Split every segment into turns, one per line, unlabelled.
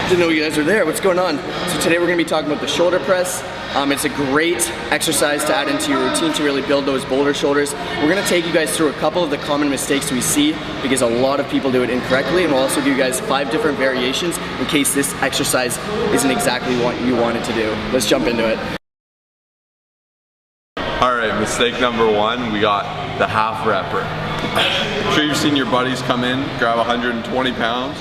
Didn't know you guys were there. What's going on? So today we're going to be talking about the shoulder press. It's a great exercise to add into your routine to really build those boulder shoulders. We're going to take you guys through a couple of the common mistakes we see because a lot of people do it incorrectly, and we'll also give you guys 5 different variations in case this exercise isn't exactly what you wanted to do. Let's jump into it.
Alright, mistake number 1, we got the half repper. I'm sure you've seen your buddies come in, grab 120 pounds.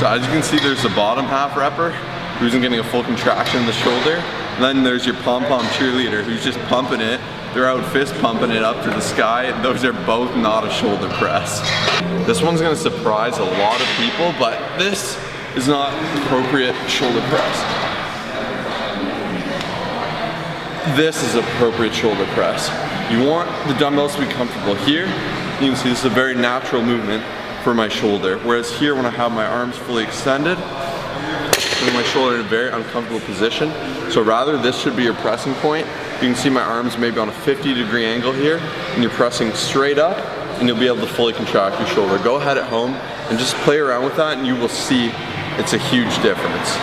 So as you can see, there's the bottom half repper who isn't getting a full contraction in the shoulder. And then there's your pom-pom cheerleader who's just pumping it. They're out fist pumping it up to the sky. Those are both not a shoulder press. This one's gonna surprise a lot of people, but this is not appropriate shoulder press. This is appropriate shoulder press. You want the dumbbells to be comfortable here. You can see this is a very natural movement for my shoulder. Whereas here, when I have my arms fully extended, putting my shoulder in a very uncomfortable position. So rather, this should be your pressing point. You can see my arms maybe on a 50-degree angle here, and you're pressing straight up, and you'll be able to fully contract your shoulder. Go ahead at home and just play around with that, and you will see it's a huge difference.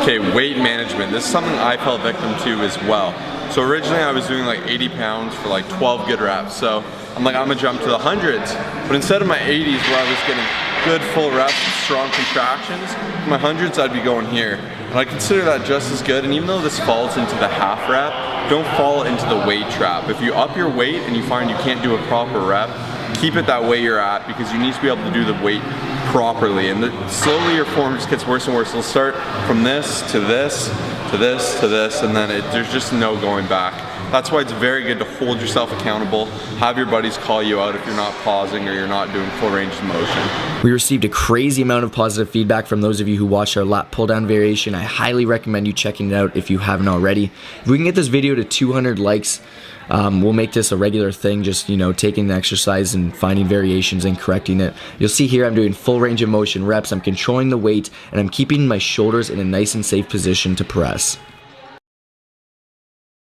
Okay, weight management. This is something I fell victim to as well. So originally I was doing like 80 pounds for like 12 good reps. So I'm gonna jump to the hundreds. But instead of my 80s where I was getting good full reps and strong contractions, my hundreds I'd be going here. And I consider that just as good. And even though this falls into the half rep, don't fall into the weight trap. If you up your weight and you find you can't do a proper rep, keep it that way you're at, because you need to be able to do the weight properly. And slowly your form just gets worse and worse. It'll start from this to this to this to this, and then there's just no going back. That's why it's very good to hold yourself accountable, have your buddies call you out if you're not pausing or you're not doing full range of motion.
We received a crazy amount of positive feedback from those of you who watched our lat pull down variation. I highly recommend you checking it out if you haven't already. If we can get this video to 200 likes, we'll make this a regular thing, just, taking the exercise and finding variations and correcting it. You'll see here I'm doing full range of motion reps, I'm controlling the weight, and I'm keeping my shoulders in a nice and safe position to press.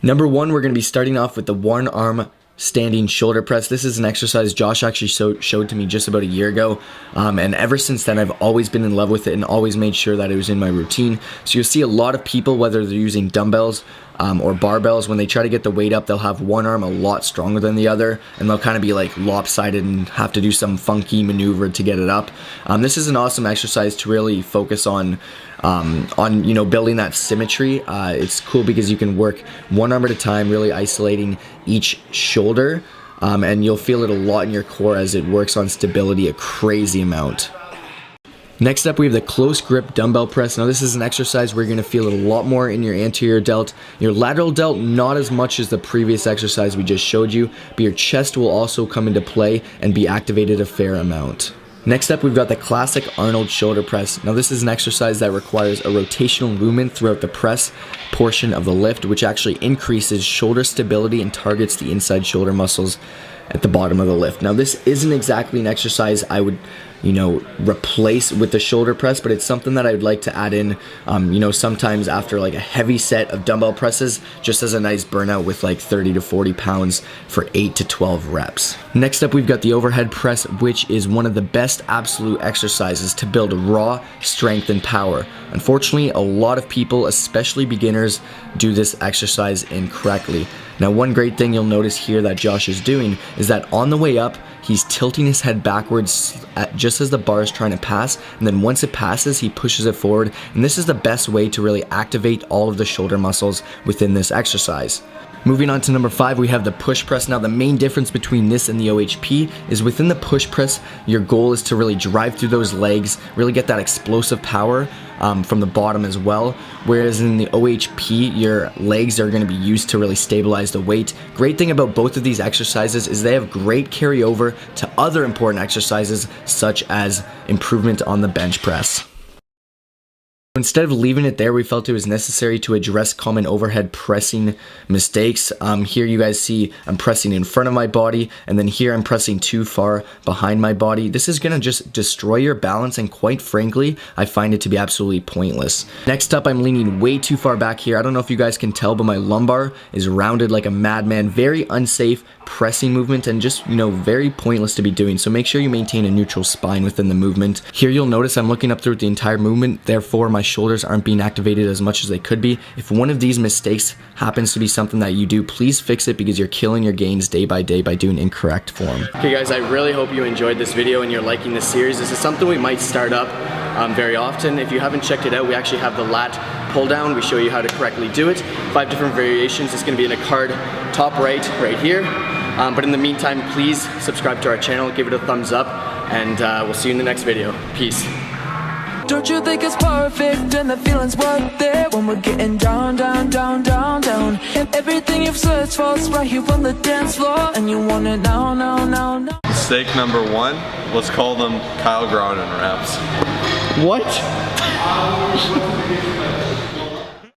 Number 1, we're going to be starting off with the one arm standing shoulder press. This is an exercise Josh actually showed to me just about a year ago, and ever since then I've always been in love with it and always made sure that it was in my routine. So you'll see a lot of people, whether they're using dumbbells or barbells, when they try to get the weight up, they'll have one arm a lot stronger than the other, and they'll kind of be like lopsided and have to do some funky maneuver to get it up. This is an awesome exercise to really focus on building that symmetry. It's cool because you can work one arm at a time, really isolating each shoulder, and you'll feel it a lot in your core as it works on stability a crazy amount. Next up, we have the close grip dumbbell press. Now this is an exercise where you're going to feel it a lot more in your anterior delt. Your lateral delt, not as much as the previous exercise we just showed you, but your chest will also come into play and be activated a fair amount. Next up, we've got the classic Arnold shoulder press. Now this is an exercise that requires a rotational movement throughout the press portion of the lift, which actually increases shoulder stability and targets the inside shoulder muscles at the bottom of the lift. Now this isn't exactly an exercise I would replace with the shoulder press, but it's something that I would like to add in, sometimes after like a heavy set of dumbbell presses, just as a nice burnout with like 30 to 40 pounds for 8 to 12 reps. Next up, we've got the overhead press, which is one of the best absolute exercises to build raw strength and power. Unfortunately, a lot of people, especially beginners, do this exercise incorrectly. Now, one great thing you'll notice here that Josh is doing is that on the way up, he's tilting his head backwards just as the bar is trying to pass, and then once it passes, he pushes it forward, and this is the best way to really activate all of the shoulder muscles within this exercise. Moving on to number 5, we have the push press. Now the main difference between this and the OHP is within the push press, your goal is to really drive through those legs, really get that explosive power from the bottom as well. Whereas in the OHP, your legs are going to be used to really stabilize the weight. Great thing about both of these exercises is they have great carryover to other important exercises such as improvement on the bench press. Instead of leaving it there, we felt it was necessary to address common overhead pressing mistakes. Here you guys see I'm pressing in front of my body, and then here I'm pressing too far behind my body. This is gonna just destroy your balance, and quite frankly, I find it to be absolutely pointless. Next up, I'm leaning way too far back here. I don't know if you guys can tell, but my lumbar is rounded like a madman. Very unsafe pressing movement, and just, you know, very pointless to be doing. So make sure you maintain a neutral spine within the movement. Here you'll notice I'm looking up through the entire movement, therefore my shoulders aren't being activated as much as they could be. If one of these mistakes happens to be something that you do, please fix it, because you're killing your gains day by day by doing incorrect form. Okay guys, I really hope you enjoyed this video and you're liking this series. This is something we might start up very often. If you haven't checked it out, we actually have the lat pull down. We show you how to correctly do it. 5 different variations. It's going to be in a card top right here. But in the meantime, please subscribe to our channel, give it a thumbs up, and we'll see you in the next video. Peace.
Don't you think it's perfect and the feeling's worth it when we're getting down, down, down, down, down? Everything you've searched for is right here on the dance floor, and you want it now, now, now, now.
Mistake number 1, let's call them Kyle Grounon reps.
What?